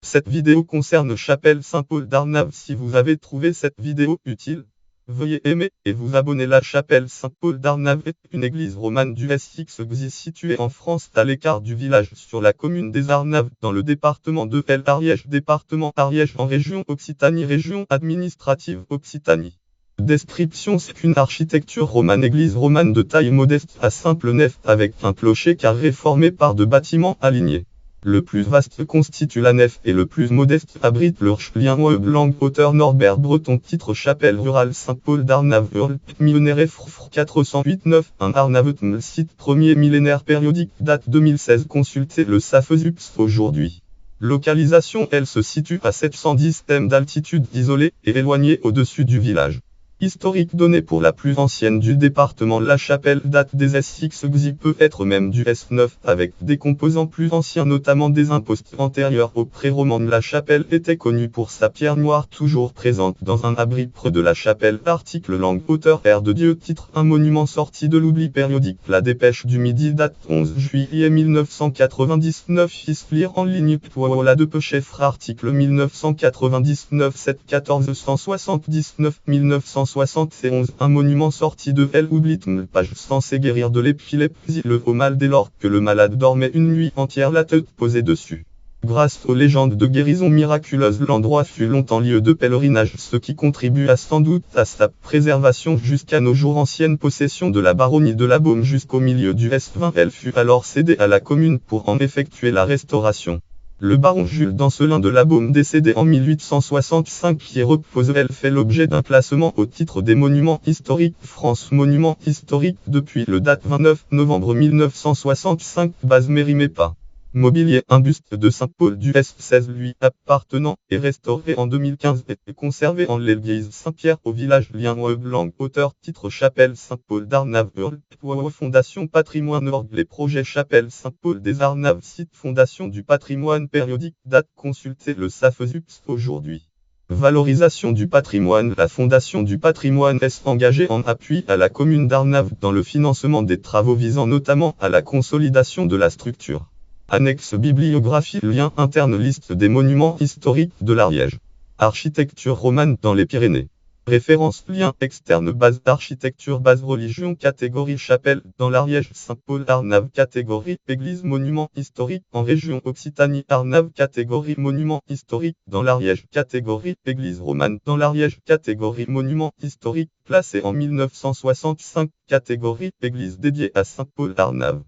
Cette vidéo concerne Chapelle Saint-Paul d'Arnave. Si vous avez trouvé cette vidéo utile, veuillez aimer et vous abonner. La Chapelle Saint-Paul d'Arnave est une église romane du St-Xy située en France à l'écart du village sur la commune des Arnaves dans le département de l'Ariège, département Ariège en région Occitanie, région administrative Occitanie. Description: c'est une architecture romane, église romane de taille modeste à simple nef avec un clocher carré formé par deux bâtiments alignés. Le plus vaste constitue la nef et le plus modeste abrite le lien langue auteur Norbert Breton. Titre: Chapelle rurale Saint-Paul d'Arnave, millénaire 408-9, un Arnave, site premier millénaire périodique, date 2016. Consultez le Safezups aujourd'hui. Localisation: elle se situe à 710 m d'altitude, isolée et éloignée au-dessus du village. Historique: données pour la plus ancienne du département. La chapelle date des St-Xy, peut être même du S9, avec des composants plus anciens, notamment des impostes antérieurs au pré-roman. La chapelle était connue pour sa pierre noire toujours présente dans un abri près de la chapelle. Article langue auteur R de Dieu. Titre: un monument sorti de l'oubli périodique. La Dépêche du Midi, date 11 juillet 1999. Lire en ligne. Voilà de Pechefre. Article 1999 7 1479 1971. Un monument sorti de l'oubli. Page: censé guérir de l'épilepsie, le haut mal dès lors que le malade dormait une nuit entière la tête posée dessus. Grâce aux légendes de guérison miraculeuse, l'endroit fut longtemps lieu de pèlerinage, ce qui contribua sans doute à sa préservation jusqu'à nos jours. Ancienne possession de la baronnie de la Baume jusqu'au milieu du S20, elle fut alors cédée à la commune pour en effectuer la restauration. Le baron Jules d'Ancelin de la Baume, décédé en 1865, qui repose, elle fait l'objet d'un classement au titre des monuments historiques France Monuments historiques depuis le date 29 novembre 1965. Base Mérimée-Pas. Mobilier: un buste de Saint-Paul du S16 lui appartenant est restauré en 2015 et est conservé en l'église Saint-Pierre au village lien langue auteur. Titre: Chapelle Saint-Paul d'Arnave, Fondation Patrimoine Org. Les projets Chapelle Saint-Paul des Arnaves, site Fondation du patrimoine périodique, date consultez le Safezups aujourd'hui. Valorisation du patrimoine. La Fondation du patrimoine est engagée en appui à la commune d'Arnave dans le financement des travaux visant notamment à la consolidation de la structure. Annexe bibliographie, lien interne, liste des monuments historiques de l'Ariège. Architecture romane dans les Pyrénées. Référence, lien externe, base d'architecture, base religion, catégorie chapelle dans l'Ariège, Saint-Paul Arnave, catégorie église, monument historique en région Occitanie, Arnave, catégorie monument historique dans l'Ariège, catégorie église romane dans l'Ariège, catégorie monument historique, classé en 1965, catégorie église dédiée à Saint-Paul Arnave.